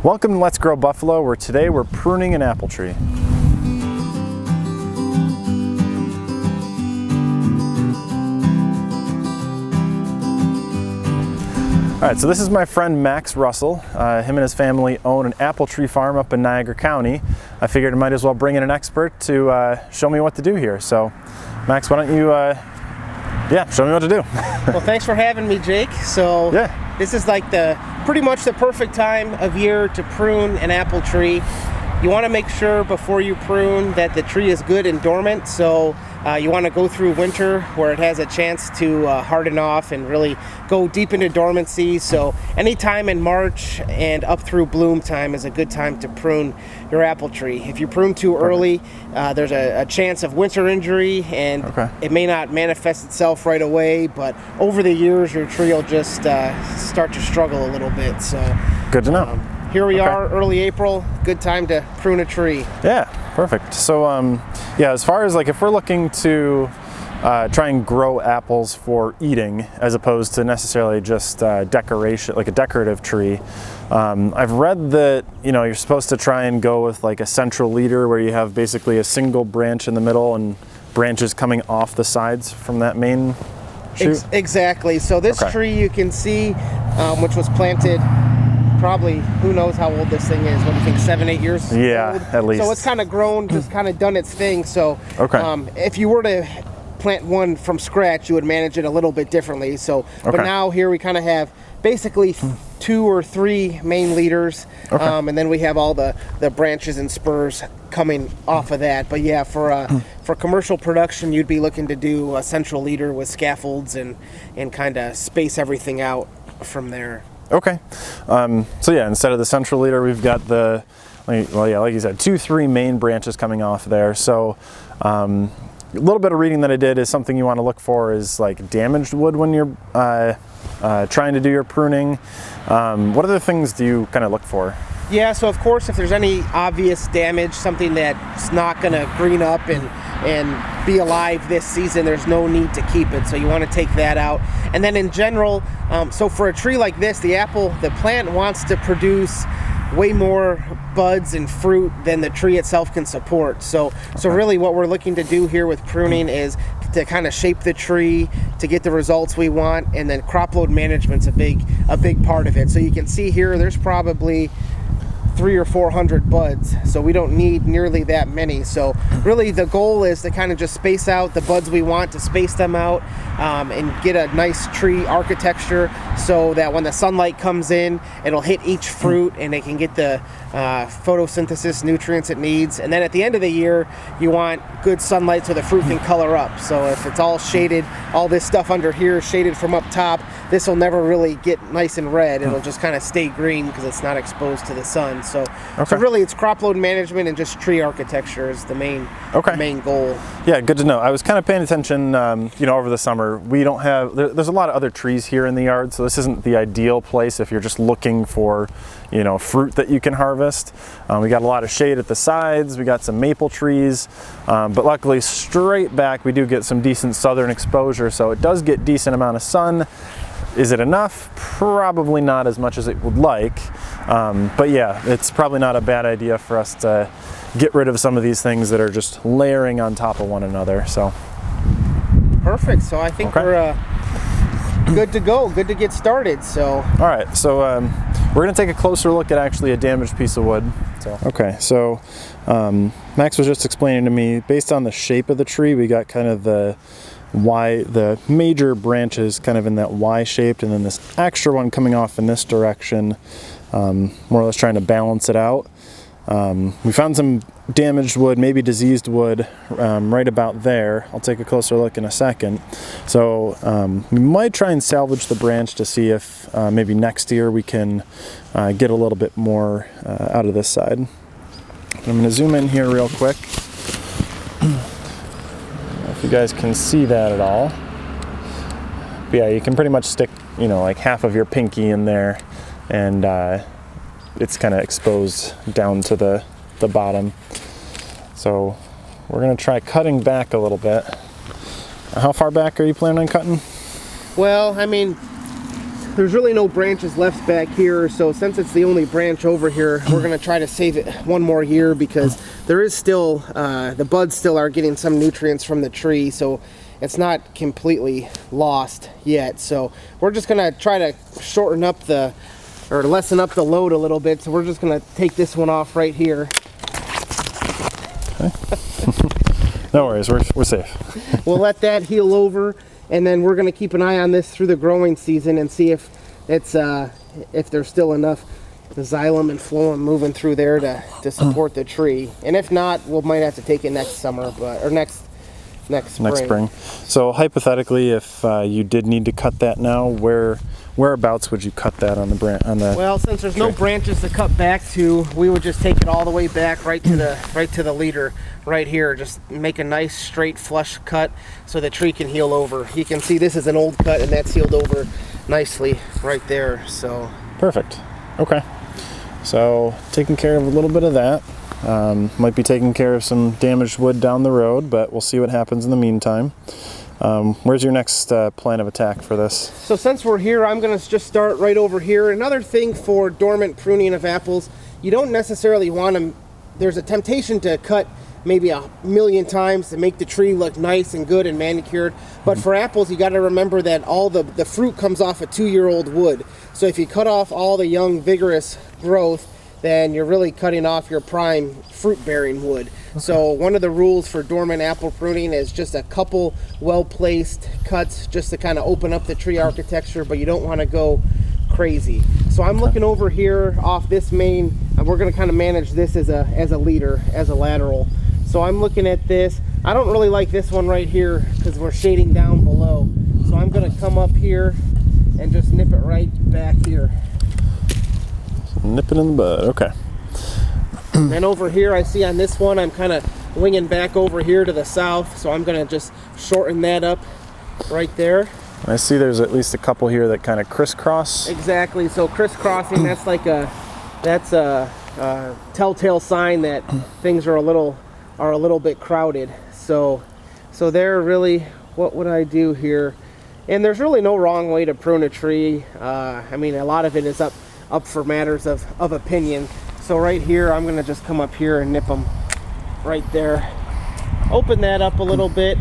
Welcome to Let's Grow Buffalo, where today we're pruning an apple tree. All right, so this is my friend Max Russell. Him and his family own an apple tree farm up in Niagara County. I figured I might as well bring in an expert to show me what to do here. So, Max, why don't you show me what to do. Well, thanks for having me, Jake. So this is like pretty much the perfect time of year to prune an apple tree. You want to make sure before you prune that the tree is good and dormant. So you want to go through winter where it has a chance to harden off and really go deep into dormancy. So anytime in March and up through bloom time is a good time to prune your apple tree. If you prune too early, there's a chance of winter injury, and it may not manifest itself right away, but over the years your tree will just start to struggle a little bit. So good to know. Here we are, early April, good time to prune a tree. Yeah, perfect. So as far as like if we're looking to try and grow apples for eating as opposed to necessarily just decoration, like a decorative tree, I've read that you're supposed to try and go with like a central leader where you have basically a single branch in the middle and branches coming off the sides from that main shoot. Exactly. So this tree you can see, which was planted probably, who knows how old this thing is, what do you think, 7-8 years old? At least. So it's kind of grown, just kind of done its thing. So if you were to plant one from scratch, you would manage it a little bit differently. So but now here we kind of have basically 2 or 3 main leaders, and then we have all the branches and spurs coming off of that. But yeah, for commercial production, you'd be looking to do a central leader with scaffolds and kind of space everything out from there. Okay, so yeah, instead of the central leader, we've got like you said, 2-3 main branches coming off there. So a little bit of reading that I did is something you want to look for is like damaged wood when you're trying to do your pruning. What other things do you kind of look for? Yeah, so of course, if there's any obvious damage, something that's not going to green up and be alive this season, there's no need to keep it. So you want to take that out. And then in general, so for a tree like this, the plant wants to produce way more buds and fruit than the tree itself can support. So really what we're looking to do here with pruning is to kind of shape the tree to get the results we want, and then crop load management's a big part of it. So you can see here there's probably 300 or 400 buds, so we don't need nearly that many. So really the goal is to kind of just space out the buds we want, to space them out and get a nice tree architecture so that when the sunlight comes in, it'll hit each fruit and it can get the photosynthesis nutrients it needs. And then at the end of the year, you want good sunlight so the fruit can color up. So if it's all shaded, all this stuff under here is shaded from up top, this will never really get nice and red. It'll just kind of stay green because it's not exposed to the sun. So really it's crop load management and just tree architecture is the main goal. Yeah, good to know. I was kind of paying attention, over the summer. We don't have, there's a lot of other trees here in the yard, so this isn't the ideal place if you're just looking for, fruit that you can harvest. We got a lot of shade at the sides, we got some maple trees, but luckily straight back we do get some decent southern exposure, so it does get decent amount of sun. Is it enough? Probably not as much as it would like, but yeah, it's probably not a bad idea for us to get rid of some of these things that are just layering on top of one another. So perfect. So I think we're good to go, good to get started. So all right, so we're going to take a closer look at actually a damaged piece of wood. So Max was just explaining to me, based on the shape of the tree, we got kind of the major branches kind of in that Y shaped, and then this extra one coming off in this direction, more or less trying to balance it out. We found some damaged wood, maybe diseased wood, right about there. I'll take a closer look in a second. So we might try and salvage the branch to see if maybe next year we can get a little bit more out of this side. I'm going to zoom in here real quick. If you guys can see that at all. But yeah, you can pretty much stick, like half of your pinky in there, and it's kind of exposed down to the bottom. So we're going to try cutting back a little bit. How far back are you planning on cutting? Well, I mean, there's really no branches left back here, so since it's the only branch over here, we're going to try to save it one more year, because there is still, the buds still are getting some nutrients from the tree, so it's not completely lost yet. So we're just going to try to shorten up or lessen up the load a little bit, so we're just going to take this one off right here. Okay. No worries, we're safe. We'll let that heal over, and then we're going to keep an eye on this through the growing season and see if it's if there's still enough xylem and phloem moving through there to support the tree. And if not, we might have to take it next summer, or next spring. So hypothetically, if you did need to cut that now, whereabouts would you cut that on the branch? Well, since there's no branches to cut back to, we would just take it all the way back right to the leader right here. Just make a nice straight flush cut so the tree can heal over. You can see this is an old cut, and that's healed over nicely right there. So perfect. Okay. So taking care of a little bit of that. Might be taking care of some damaged wood down the road, but we'll see what happens in the meantime. Where's your next plan of attack for this? So since we're here, I'm going to just start right over here. Another thing for dormant pruning of apples, you don't necessarily want them, there's a temptation to cut maybe 1,000,000 times to make the tree look nice and good and manicured. But for apples, you got to remember that all the fruit comes off a 2-year-old wood. So if you cut off all the young, vigorous growth, then you're really cutting off your prime fruit-bearing wood. Okay. So one of the rules for dormant apple pruning is just a couple well-placed cuts just to kind of open up the tree architecture, but you don't want to go crazy. So I'm looking over here off this main, and we're going to kind of manage this as a leader, as a lateral. So I'm looking at this. I don't really like this one right here because we're shading down below. So I'm going to come up here and just nip it right back here. Nip it in the bud, okay. And over here, I see on this one, I'm kind of winging back over here to the south, so I'm going to just shorten that up right there. I see there's at least a couple here that kind of crisscross. Exactly, so crisscrossing, that's like a telltale sign that things are a little bit crowded. So they're really, what would I do here? And there's really no wrong way to prune a tree. I mean, a lot of it is up for matters of opinion. So right here, I'm going to just come up here and nip them right there. Open that up a little bit.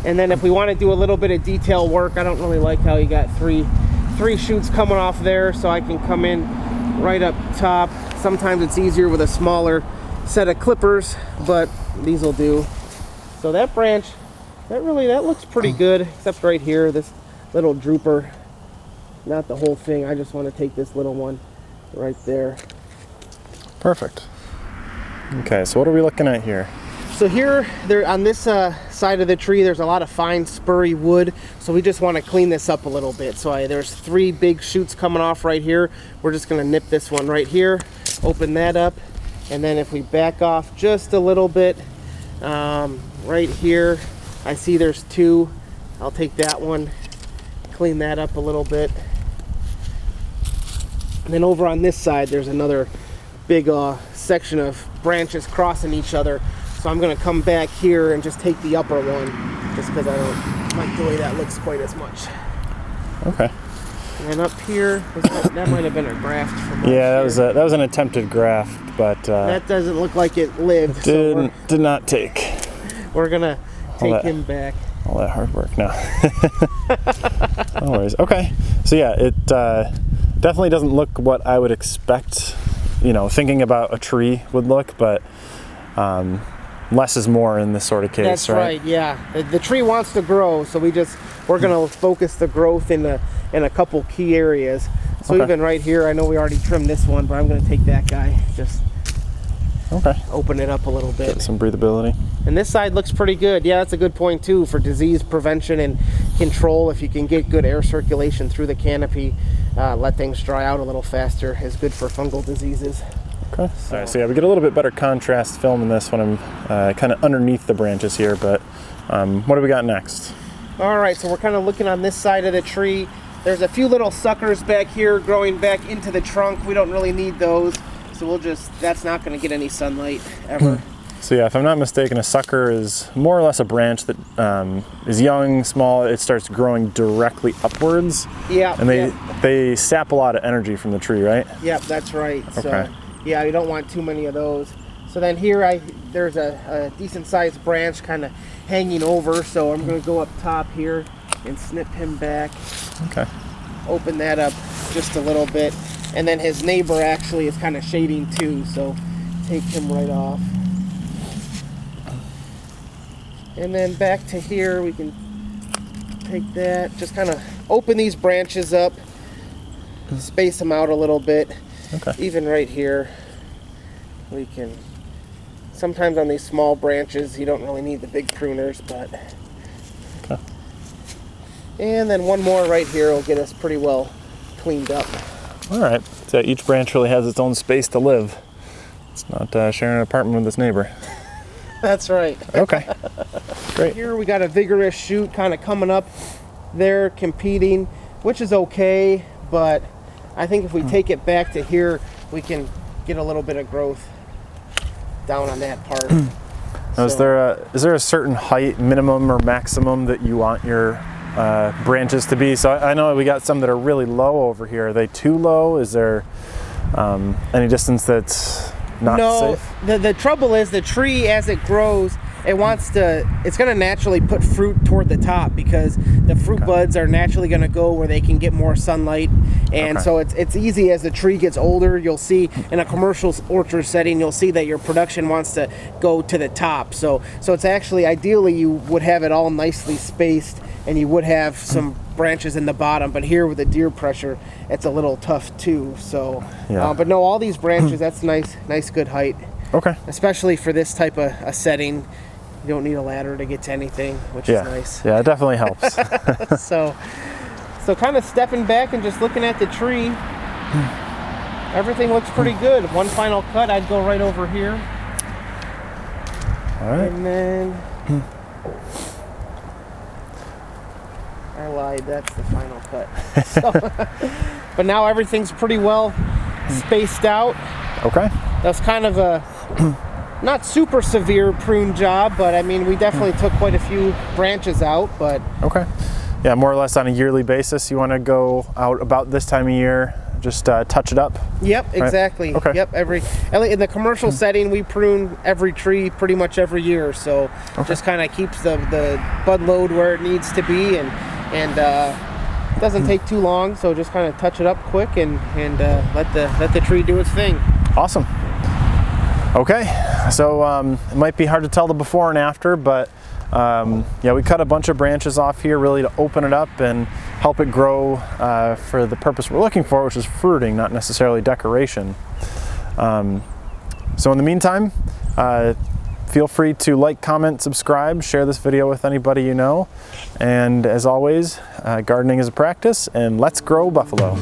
And then if we want to do a little bit of detail work, I don't really like how you got three shoots coming off there, so I can come in right up top. Sometimes it's easier with a smaller set of clippers, but these will do. So that branch, that looks pretty good, except right here, this little drooper. Not the whole thing, I just want to take this little one right there. Perfect. Okay, so what are we looking at here? So here, on this side of the tree, there's a lot of fine spurry wood, so we just want to clean this up a little bit. So there's 3 big shoots coming off right here. We're just going to nip this one right here, open that up, and then if we back off just a little bit, right here, I see there's 2. I'll take that one, clean that up a little bit. And then over on this side, there's another big section of branches crossing each other. So I'm going to come back here and just take the upper one, just because I don't like the way that looks quite as much. Okay. And then up here, that might have been a graft from last year. That was an attempted graft, but that doesn't look like it lived. Did not take. We're gonna take him back. All that hard work now. No worries. Okay. So yeah, it definitely doesn't look what I would expect, thinking about a tree would look, but less is more in this sort of case. That's right. Yeah, the tree wants to grow, so we're gonna focus the growth in a couple key areas. So okay. Even right here, I know we already trimmed this one, but I'm gonna take that guy, just open it up a little bit. Get some breathability. And this side looks pretty good. Yeah, that's a good point too for disease prevention and control. If you can get good air circulation through the canopy, let things dry out a little faster, is good for fungal diseases. Okay. So. All right, so yeah, we get a little bit better contrast film in this when I'm kind of underneath the branches here, but what do we got next? All right, so we're kind of looking on this side of the tree. There's a few little suckers back here growing back into the trunk. We don't really need those, so that's not going to get any sunlight ever. So yeah, if I'm not mistaken, a sucker is more or less a branch that is young, small. It starts growing directly upwards. Yeah. And they sap a lot of energy from the tree, right? Yep, that's right. Okay. So yeah, you don't want too many of those. So then here there's a decent sized branch kind of hanging over, so I'm going to go up top here and snip him back. Okay. Open that up just a little bit. And then his neighbor actually is kind of shading too, so take him right off. And then back to here, we can take that, just kind of open these branches up, space them out a little bit. Okay. Even right here, we can, sometimes on these small branches, you don't really need the big pruners, but. Okay. And then one more right here will get us pretty well cleaned up. All right, so each branch really has its own space to live. It's not sharing an apartment with its neighbor. That's right. Okay, great. Here we got a vigorous shoot kind of coming up there, competing, which is okay, but I think if we take it back to here, we can get a little bit of growth down on that part. Now, is there a certain height, minimum or maximum, that you want your branches to be? So I know we got some that are really low over here. Are they too low? Is there any distance that's not safe? No, the trouble is the tree, as it grows, it's going to naturally put fruit toward the top, because the fruit buds are naturally going to go where they can get more sunlight. And so it's easy as the tree gets older. You'll see in a commercial orchard setting, you'll see that your production wants to go to the top. So it's actually, ideally, you would have it all nicely spaced, and you would have some branches in the bottom, but here with the deer pressure, it's a little tough too. So, but no, all these branches, that's nice, good height. Okay. Especially for this type of a setting, you don't need a ladder to get to anything, which is nice. Yeah, it definitely helps. So kind of stepping back and just looking at the tree, everything looks pretty good. One final cut, I'd go right over here. All right. And then. I lied, that's the final cut. So, but now everything's pretty well spaced out. Okay. That's kind of a not super severe prune job, but I mean, we definitely took quite a few branches out, but. Okay. Yeah, more or less on a yearly basis, you want to go out about this time of year, just touch it up? Yep, exactly. Right? Okay. Yep, in the commercial setting, we prune every tree pretty much every year, so just kind of keeps the bud load where it needs to be, and it doesn't take too long, so just kind of touch it up quick and let the tree do its thing. Awesome. Okay, so it might be hard to tell the before and after, but yeah, we cut a bunch of branches off here really to open it up and help it grow for the purpose we're looking for, which is fruiting, not necessarily decoration. So in the meantime, feel free to like, comment, subscribe, share this video with anybody you know. And as always, gardening is a practice, and let's grow buffalo.